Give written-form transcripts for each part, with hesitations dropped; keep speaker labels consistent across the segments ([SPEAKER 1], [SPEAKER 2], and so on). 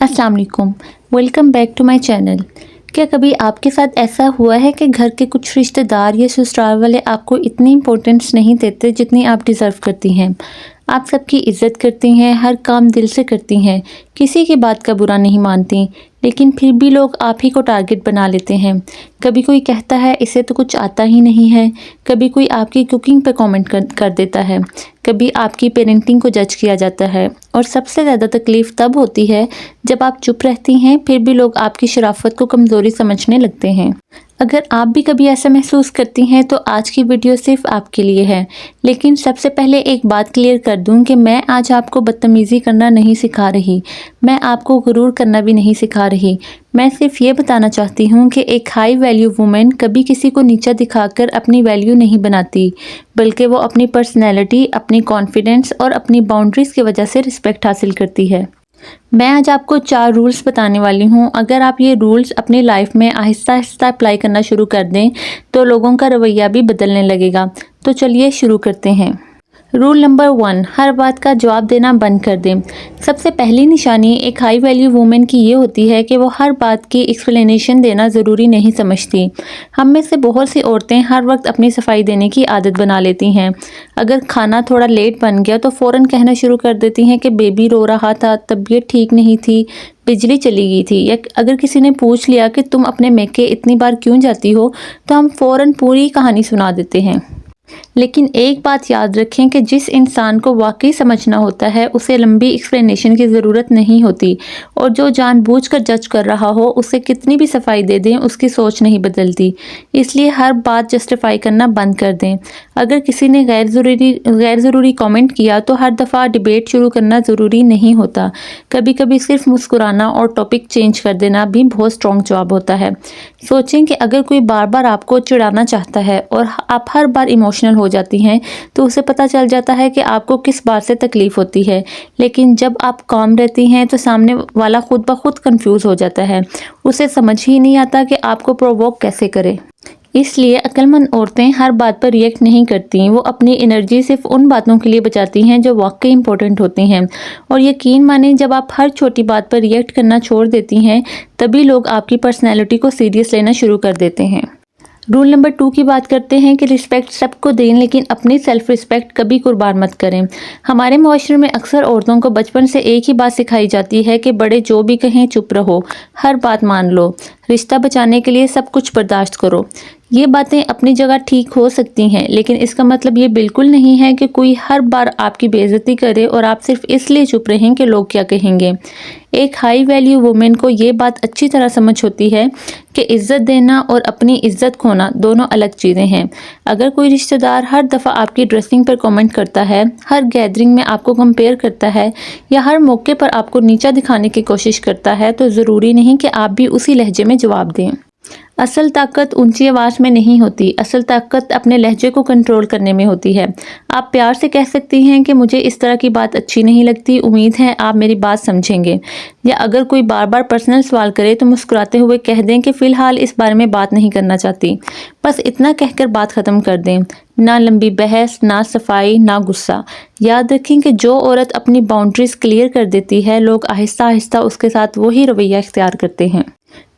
[SPEAKER 1] अस्सलाम वालेकुम, welcome back to my channel. क्या कभी आपके साथ ऐसा हुआ है कि घर के कुछ रिश्तेदार या ससुराल वाले आपको इतनी इम्पोर्टेंस नहीं देते जितनी आप डिज़र्व करती हैं? आप सबकी इज़्ज़त करती हैं, हर काम दिल से करती हैं, किसी की बात का बुरा नहीं मानती, लेकिन फिर भी लोग आप ही को टारगेट बना लेते हैं। कभी कोई कहता है इसे तो कुछ आता ही नहीं है, कभी कोई आपकी कुकिंग पे कमेंट कर देता है, कभी आपकी पेरेंटिंग को जज किया जाता है, और सबसे ज़्यादा तकलीफ़ तब होती है जब आप चुप रहती हैं फिर भी लोग आपकी शराफत को कमज़ोरी समझने लगते हैं। अगर आप भी कभी ऐसा महसूस करती हैं तो आज की वीडियो सिर्फ आपके लिए है। लेकिन सबसे पहले एक बात क्लियर कर दूं कि मैं आज आपको बदतमीज़ी करना नहीं सिखा रही, मैं आपको गुरूर करना भी नहीं सिखा रही। मैं सिर्फ ये बताना चाहती हूँ कि एक हाई वैल्यू वुमेन कभी किसी को नीचा दिखाकर अपनी वैल्यू नहीं बनाती, बल्कि वो अपनी पर्सनैलिटी, अपनी कॉन्फिडेंस और अपनी बाउंड्रीज़ की वजह से रिस्पेक्ट हासिल करती है। मैं आज आपको 4 रूल्स बताने वाली हूँ। अगर आप ये रूल्स अपनी लाइफ में आहिस्ता आहिस्ता अप्लाई करना शुरू कर दें तो लोगों का रवैया भी बदलने लगेगा। तो चलिए शुरू करते हैं। रूल नंबर 1, हर बात का जवाब देना बंद कर दें। सबसे पहली निशानी एक हाई वैल्यू वुमेन की ये होती है कि वो हर बात की एक्सप्लेनेशन देना ज़रूरी नहीं समझती। हम में से बहुत सी औरतें हर वक्त अपनी सफाई देने की आदत बना लेती हैं। अगर खाना थोड़ा लेट बन गया तो फ़ौरन कहना शुरू कर देती हैं कि बेबी रो रहा था, तबीयत ठीक नहीं थी, बिजली चली गई थी। या अगर किसी ने पूछ लिया कि तुम अपने मैके इतनी बार क्यों जाती हो, तो हम फ़ौरन पूरी कहानी सुना देते हैं। लेकिन एक बात याद रखें कि जिस इंसान को वाकई समझना होता है उसे लंबी एक्सप्लेनेशन की ज़रूरत नहीं होती, और जो जानबूझकर जज कर रहा हो उसे कितनी भी सफाई दे दें उसकी सोच नहीं बदलती। इसलिए हर बात जस्टिफाई करना बंद कर दें। अगर किसी ने गैर ज़रूरी कमेंट किया तो हर दफ़ा डिबेट शुरू करना ज़रूरी नहीं होता। कभी कभी सिर्फ मुस्कुराना और टॉपिक चेंज कर देना भी बहुत स्ट्रॉन्ग जवाब होता है। सोचें कि अगर कोई बार बार आपको चिढ़ाना चाहता है और आप हर बार इमोशनल हो जाती हैं तो उसे पता चल जाता है कि आपको किस बात से तकलीफ होती है। लेकिन जब आप काम रहती हैं तो सामने वाला खुद ब खुद कंफ्यूज हो जाता है, उसे समझ ही नहीं आता कि आपको प्रोवोक कैसे करे। इसलिए अक्लमंद औरतें हर बात पर रिएक्ट नहीं करती, वो अपनी एनर्जी सिर्फ उन बातों के लिए बचाती हैं जो वाकई इंपॉर्टेंट होती हैं। और यकीन माने जब आप हर छोटी बात पर रिएक्ट करना छोड़ देती हैं तभी लोग आपकी पर्सनैलिटी को सीरियस लेना शुरू कर देते हैं। रूल नंबर 2 की बात करते हैं कि रिस्पेक्ट सबको दें, लेकिन अपनी सेल्फ रिस्पेक्ट कभी कुर्बान मत करें। हमारे मुआशरे में अक्सर औरतों को बचपन से एक ही बात सिखाई जाती है कि बड़े जो भी कहें चुप रहो, हर बात मान लो, रिश्ता बचाने के लिए सब कुछ बर्दाश्त करो। ये बातें अपनी जगह ठीक हो सकती हैं, लेकिन इसका मतलब ये बिल्कुल नहीं है कि कोई हर बार आपकी बेइज्जती करे और आप सिर्फ इसलिए चुप रहें कि लोग क्या कहेंगे। एक हाई वैल्यू वुमेन को ये बात अच्छी तरह समझ होती है कि इज़्ज़त देना और अपनी इज़्ज़त खोना दोनों अलग चीज़ें हैं। अगर कोई रिश्तेदार हर दफ़ा आपकी ड्रेसिंग पर कमेंट करता है, हर गैदरिंग में आपको कंपेयर करता है या हर मौके पर आपको नीचा दिखाने की कोशिश करता है, तो ज़रूरी नहीं कि आप भी उसी लहजे में जवाब दें। असल ताकत ऊंची आवाज़ में नहीं होती, असल ताकत अपने लहजे को कंट्रोल करने में होती है। आप प्यार से कह सकती हैं कि मुझे इस तरह की बात अच्छी नहीं लगती, उम्मीद है आप मेरी बात समझेंगे। या अगर कोई बार बार पर्सनल सवाल करे तो मुस्कुराते हुए कह दें कि फ़िलहाल इस बारे में बात नहीं करना चाहती। बस इतना कहकर बात ख़त्म कर दें। ना लंबी बहस, ना सफाई, ना गुस्सा। याद रखें कि जो औरत अपनी बाउंड्रीज़ क्लियर कर देती है, लोग आहिस्ता आहिस्ता उसके साथ वही रवैया इख्तियार करते हैं।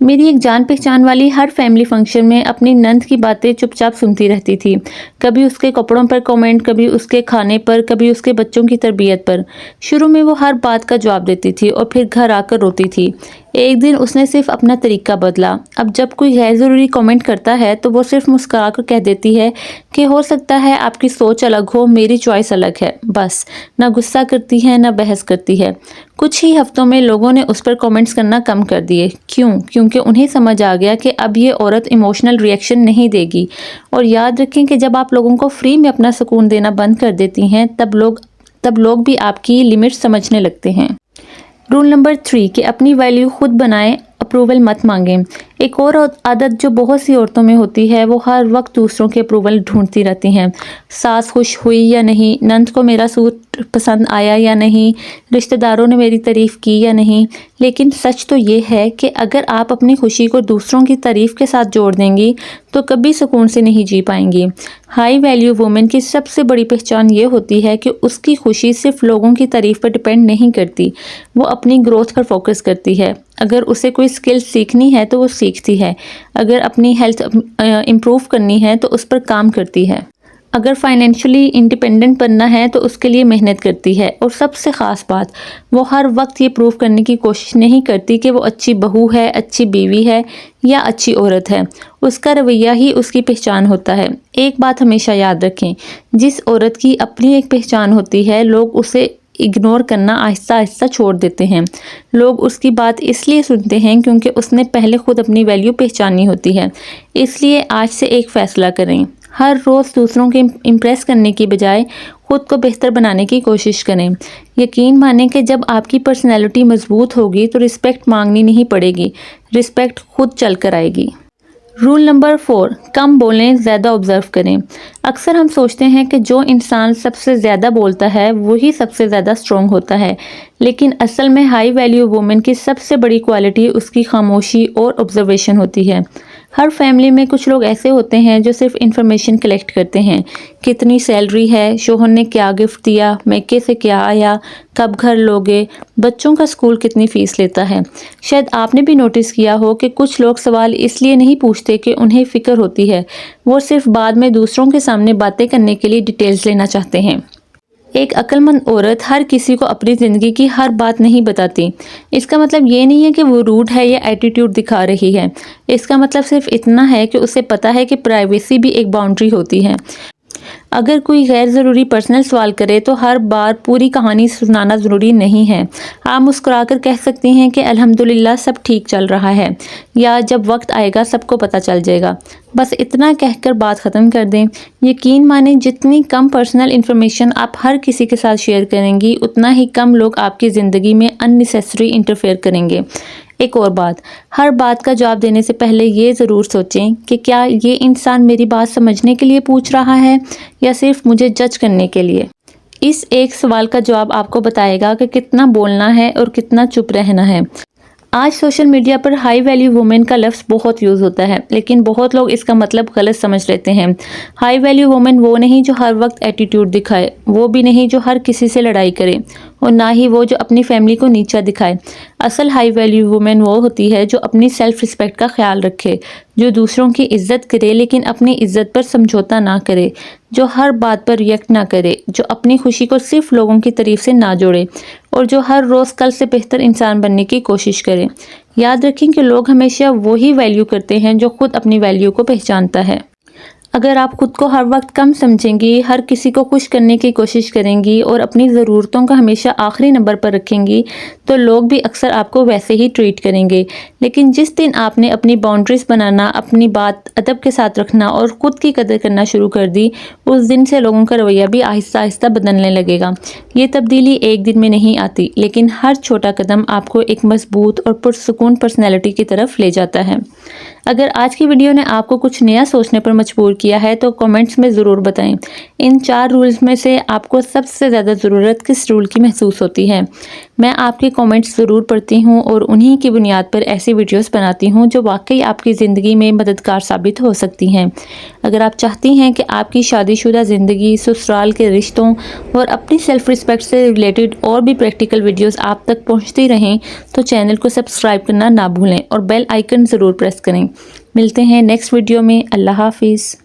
[SPEAKER 1] मेरी एक जान पहचान वाली हर फैमिली फंक्शन में अपनी नंद की बातें चुपचाप सुनती रहती थी। कभी उसके कपड़ों पर कमेंट, कभी उसके खाने पर, कभी उसके बच्चों की तरबियत पर। शुरू में वो हर बात का जवाब देती थी और फिर घर आकर रोती थी। एक दिन उसने सिर्फ अपना तरीका बदला। अब जब कोई गैर ज़रूरी कमेंट करता है तो वो सिर्फ मुस्कुरा कर कह देती है कि हो सकता है आपकी सोच अलग हो, मेरी चॉइस अलग है। बस, ना गुस्सा करती है ना बहस करती है। कुछ ही हफ्तों में लोगों ने उस पर कमेंट्स करना कम कर दिए। क्यों? क्योंकि उन्हें समझ आ गया कि अब ये औरत इमोशनल रिएक्शन नहीं देगी। और याद रखें कि जब आप लोगों को फ्री में अपना सुकून देना बंद कर देती हैं तब लोग भी आपकी लिमिट समझने लगते हैं। रूल नंबर 3 कि अपनी वैल्यू खुद बनाएं, अप्रूवल मत मांगें। ایک اور عادت جو بہت سی عورتوں میں ہوتی ہے، وہ ہر وقت دوسروں کے اپروول ڈھونڈتی رہتی ہیں۔ ساس خوش ہوئی یا نہیں، نند کو میرا سوٹ پسند آیا یا نہیں، رشتہ داروں نے میری تعریف کی یا نہیں۔ لیکن سچ تو یہ ہے کہ اگر آپ اپنی خوشی کو دوسروں کی تعریف کے ساتھ جوڑ دیں گی تو کبھی سکون سے نہیں جی پائیں گی۔ ہائی ویلیو وومن کی سب سے بڑی پہچان یہ ہوتی ہے کہ اس کی خوشی صرف لوگوں کی تعریف پر ڈپینڈ نہیں کرتی، وہ اپنی گروتھ پر فوکس کرتی ہے۔ اگر اسے کوئی سکل سیکھنی ہے تو وہ سیکھتی ہے، اگر اپنی ہیلتھ امپروو کرنی ہے تو اس پر کام کرتی ہے، اگر فائنینشلی انڈیپینڈنٹ بننا ہے تو اس کے لیے محنت کرتی ہے۔ اور سب سے خاص بات، وہ ہر وقت یہ پروف کرنے کی کوشش نہیں کرتی کہ وہ اچھی بہو ہے، اچھی بیوی ہے یا اچھی عورت ہے۔ اس کا رویہ ہی اس کی پہچان ہوتا ہے۔ ایک بات ہمیشہ یاد رکھیں، جس عورت کی اپنی ایک پہچان ہوتی ہے، لوگ اسے اگنور کرنا آہستہ آہستہ چھوڑ دیتے ہیں۔ لوگ اس کی بات اس لیے سنتے ہیں کیونکہ اس نے پہلے خود اپنی ویلیو پہچانی ہوتی ہے۔ اس لیے آج سے ایک فیصلہ کریں، ہر روز دوسروں کے امپریس کرنے کی بجائے خود کو بہتر بنانے کی کوشش کریں۔ یقین مانیں کہ جب آپ کی پرسنالٹی مضبوط ہوگی تو رسپیکٹ مانگنی نہیں پڑے گی، رسپیکٹ خود چل کر آئے گی۔ رول نمبر 4، کم بولیں، زیادہ آبزرو کریں۔ اکثر ہم سوچتے ہیں کہ جو انسان سب سے زیادہ بولتا ہے وہی سب سے زیادہ اسٹرانگ ہوتا ہے، لیکن اصل میں ہائی ویلیو وومن کی سب سے بڑی کوالٹی اس کی خاموشی اور آبزرویشن ہوتی ہے۔ ہر فیملی میں کچھ لوگ ایسے ہوتے ہیں جو صرف انفارمیشن کلیکٹ کرتے ہیں، کتنی سیلری ہے، شوہر نے کیا گفٹ دیا، میکے سے کیا آیا، کب گھر لوگے، بچوں کا اسکول کتنی فیس لیتا ہے۔ شاید آپ نے بھی نوٹس کیا ہو کہ کچھ لوگ سوال اس لیے نہیں پوچھتے کہ انہیں فکر ہوتی ہے، وہ صرف بعد میں دوسروں کے سامنے باتیں کرنے کے لیے ڈیٹیلز لینا چاہتے ہیں۔ ایک عقل مند عورت ہر کسی کو اپنی زندگی کی ہر بات نہیں بتاتی۔ اس کا مطلب یہ نہیں ہے کہ وہ روڈ ہے یا ایٹیٹیوڈ دکھا رہی ہے، اس کا مطلب صرف اتنا ہے کہ اسے پتا ہے کہ پرائیویسی بھی ایک باؤنڈری ہوتی ہے۔ اگر کوئی غیر ضروری پرسنل سوال کرے تو ہر بار پوری کہانی سنانا ضروری نہیں ہے۔ آپ مسکرا کر کہہ سکتی ہیں کہ الحمدللہ سب ٹھیک چل رہا ہے، یا جب وقت آئے گا سب کو پتہ چل جائے گا۔ بس اتنا کہہ کر بات ختم کر دیں۔ یقین مانیں جتنی کم پرسنل انفارمیشن آپ ہر کسی کے ساتھ شیئر کریں گی، اتنا ہی کم لوگ آپ کی زندگی میں ان نیسیسری انٹرفیئر کریں گے۔ ایک اور بات، ہر بات کا جواب دینے سے پہلے یہ ضرور سوچیں کہ کیا یہ انسان میری بات سمجھنے کے لیے پوچھ رہا ہے یا صرف مجھے جج کرنے کے لیے۔ اس ایک سوال کا جواب آپ کو بتائے گا کہ کتنا بولنا ہے اور کتنا چپ رہنا ہے۔ آج سوشل میڈیا پر ہائی ویلیو وومن کا لفظ بہت یوز ہوتا ہے، لیکن بہت لوگ اس کا مطلب غلط سمجھ لیتے ہیں۔ ہائی ویلیو وومن وہ نہیں جو ہر وقت ایٹیٹیوڈ دکھائے، وہ بھی نہیں جو ہر کسی سے لڑائی کرے، اور نہ ہی وہ جو اپنی فیملی کو نیچا دکھائے۔ اصل ہائی ویلیو وومن وہ ہوتی ہے جو اپنی سیلف رسپیکٹ کا خیال رکھے، جو دوسروں کی عزت کرے لیکن اپنی عزت پر سمجھوتا نہ کرے، جو ہر بات پر ریئیکٹ نہ کرے، جو اپنی خوشی کو صرف لوگوں کی تعریف سے نہ جوڑے، اور جو ہر روز کل سے بہتر انسان بننے کی کوشش کرے۔ یاد رکھیں کہ لوگ ہمیشہ وہی ویلیو کرتے ہیں جو خود اپنی ویلیو کو پہچانتا ہے۔ اگر آپ خود کو ہر وقت کم سمجھیں گی، ہر کسی کو خوش کرنے کی کوشش کریں گی اور اپنی ضرورتوں کا ہمیشہ آخری نمبر پر رکھیں گی، تو لوگ بھی اکثر آپ کو ویسے ہی ٹریٹ کریں گے۔ لیکن جس دن آپ نے اپنی باؤنڈریز بنانا، اپنی بات ادب کے ساتھ رکھنا اور خود کی قدر کرنا شروع کر دی، اس دن سے لوگوں کا رویہ بھی آہستہ آہستہ بدلنے لگے گا۔ یہ تبدیلی ایک دن میں نہیں آتی، لیکن ہر چھوٹا قدم آپ کو ایک مضبوط اور پرسکون پرسنالٹی کی طرف لے جاتا ہے۔ اگر آج کی ویڈیو نے آپ کو کچھ نیا سوچنے پر مجبور کیا ہے تو کمنٹس میں ضرور بتائیں۔ ان 4 رولز میں سے آپ کو سب سے زیادہ ضرورت کس رول کی محسوس ہوتی ہے؟ میں آپ کے کمنٹس ضرور پڑھتی ہوں اور انہی کی بنیاد پر ایسی ویڈیوز بناتی ہوں جو واقعی آپ کی زندگی میں مددگار ثابت ہو سکتی ہیں۔ اگر آپ چاہتی ہیں کہ آپ کی شادی شدہ زندگی، سسرال کے رشتوں اور اپنی سیلف رسپیکٹ سے ریلیٹڈ اور بھی پریکٹیکل ویڈیوز آپ تک پہنچتی رہیں تو چینل کو سبسکرائب کرنا نہ بھولیں اور بیل آئیکن ضرور پریس کریں۔ ملتے ہیں نیکسٹ ویڈیو میں۔ اللہ حافظ۔